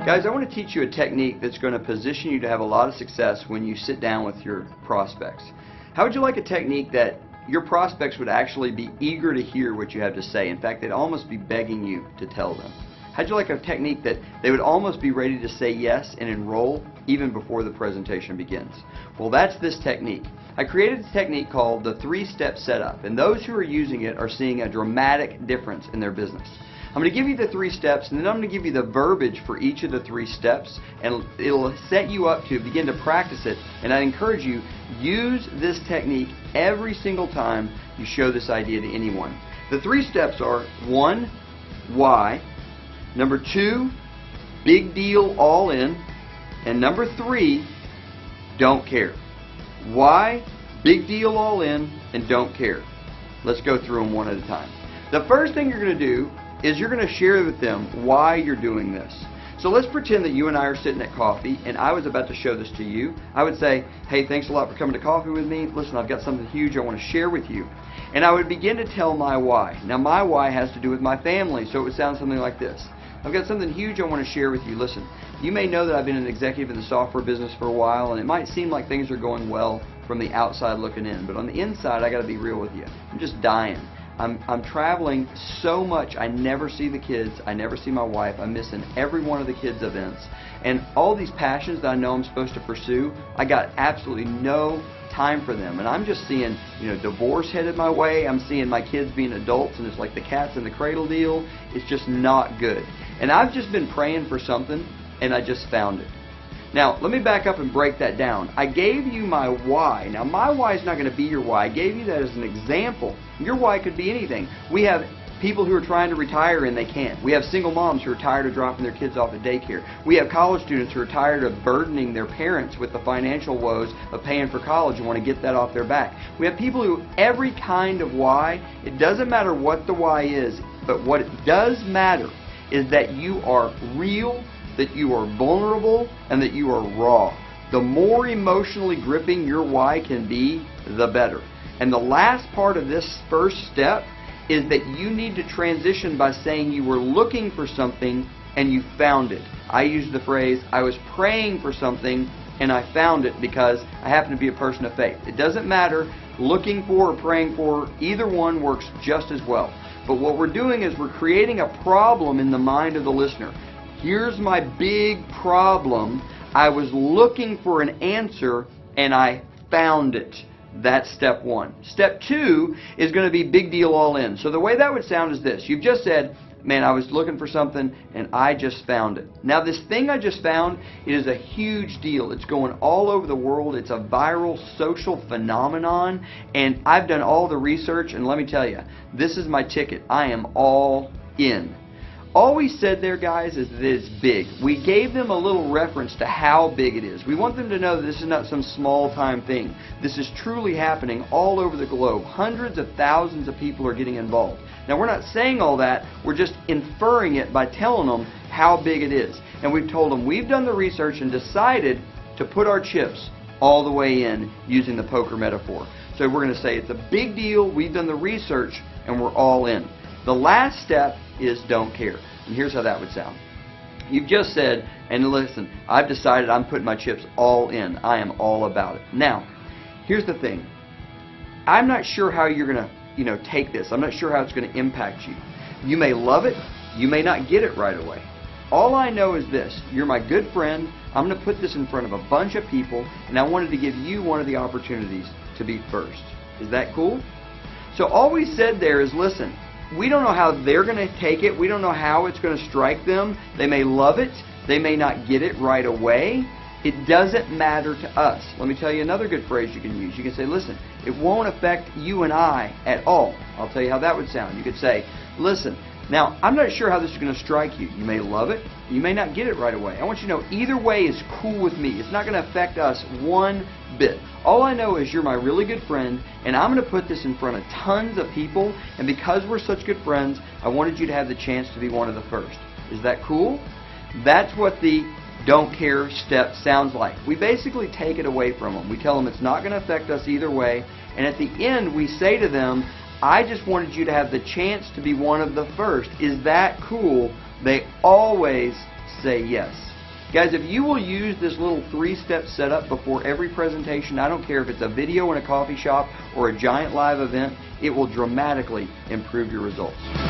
Guys, I want to teach you a technique that's going to position you to have a lot of success when you sit down with your prospects. How would you like a technique that your prospects would actually be eager to hear what you have to say? In fact, they'd almost be begging you to tell them. How'd you like a technique that they would almost be ready to say yes and enroll even before the presentation begins? Well, that's this technique. I created a technique called the 3-step setup, and those who are using it are seeing a dramatic difference in their business. I'm going to give you the 3 steps, and then I'm going to give you the verbiage for each of the 3 steps, and it'll set you up to begin to practice it. And I encourage you, use this technique every single time you show this idea to anyone. The 3 steps are: 1, why; number 2, big deal, all in; and number 3, don't care. Why, big deal, all in, and don't care. Let's go through them one at a time. The first thing you're going to do is you're going to share with them why you're doing this. So let's pretend that you and I are sitting at coffee and I was about to show this to you. I would say, hey, thanks a lot for coming to coffee with me. Listen, I've got something huge I want to share with you. And I would begin to tell my why. Now my why has to do with my family, so it would sound something like this. I've got something huge I want to share with you. Listen, you may know that I've been an executive in the software business for a while, and it might seem like things are going well from the outside looking in, but on the inside I got to be real with you. I'm just dying. I'm traveling so much. I never see the kids. I never see my wife. I'm missing every one of the kids' events. And all these passions that I know I'm supposed to pursue, I got absolutely no time for them. And I'm just seeing, divorce headed my way. I'm seeing my kids being adults, and it's like the cats in the cradle deal. It's just not good. And I've just been praying for something, and I just found it. Now, let me back up and break that down. I gave you my why. Now, my why is not going to be your why. I gave you that as an example. Your why could be anything. We have people who are trying to retire and they can't. We have single moms who are tired of dropping their kids off at daycare. We have college students who are tired of burdening their parents with the financial woes of paying for college and want to get that off their back. We have people who, every kind of why, it doesn't matter what the why is, but what it does matter is that you are real, that you are vulnerable, and that you are raw. The more emotionally gripping your why can be, the better. And the last part of this first step is that you need to transition by saying you were looking for something and you found it. I use the phrase, I was praying for something and I found it because I happen to be a person of faith. It doesn't matter, looking for or praying for, either one works just as well. But what we're doing is we're creating a problem in the mind of the listener. Here's my big problem. I was looking for an answer and I found it. That's step 1. Step 2 is going to be big deal, all in. So the way that would sound is this. You've just said, man, I was looking for something and I just found it. Now this thing I just found, it is a huge deal. It's going all over the world. It's a viral social phenomenon, and I've done all the research, and let me tell you, this is my ticket. I am all in. All we said there, guys, is that it's big. We gave them a little reference to how big it is. We want them to know that this is not some small-time thing. This is truly happening all over the globe. Hundreds of thousands of people are getting involved. Now, we're not saying all that. We're just inferring it by telling them how big it is. And we've told them we've done the research and decided to put our chips all the way in, using the poker metaphor. So we're going to say it's a big deal. We've done the research, and we're all in. The last step is don't care. And here's how that would sound. You've just said, and listen, I've decided I'm putting my chips all in. I am all about it. Now, here's the thing. I'm not sure how you're going to, take this. I'm not sure how it's going to impact you. You may love it. You may not get it right away. All I know is this. You're my good friend. I'm going to put this in front of a bunch of people, and I wanted to give you one of the opportunities to be first. Is that cool? So all we said there is, listen, we don't know how they're going to take it. We don't know how it's going to strike them. They may love it. They may not get it right away. It doesn't matter to us. Let me tell you another good phrase you can use. You can say, listen, it won't affect you and I at all. I'll tell you how that would sound. You could say, listen, now I'm not sure how this is going to strike you. You may love it. You may not get it right away. I want you to know either way is cool with me. It's not going to affect us one bit. All I know is you're my really good friend, and I'm going to put this in front of tons of people, and because we're such good friends, I wanted you to have the chance to be one of the first. Is that cool? That's what the don't care step sounds like. We basically take it away from them. We tell them it's not going to affect us either way, and at the end we say to them, I just wanted you to have the chance to be one of the first. Is that cool? They always say yes. Guys, if you will use this little 3-step setup before every presentation, I don't care if it's a video in a coffee shop or a giant live event, it will dramatically improve your results.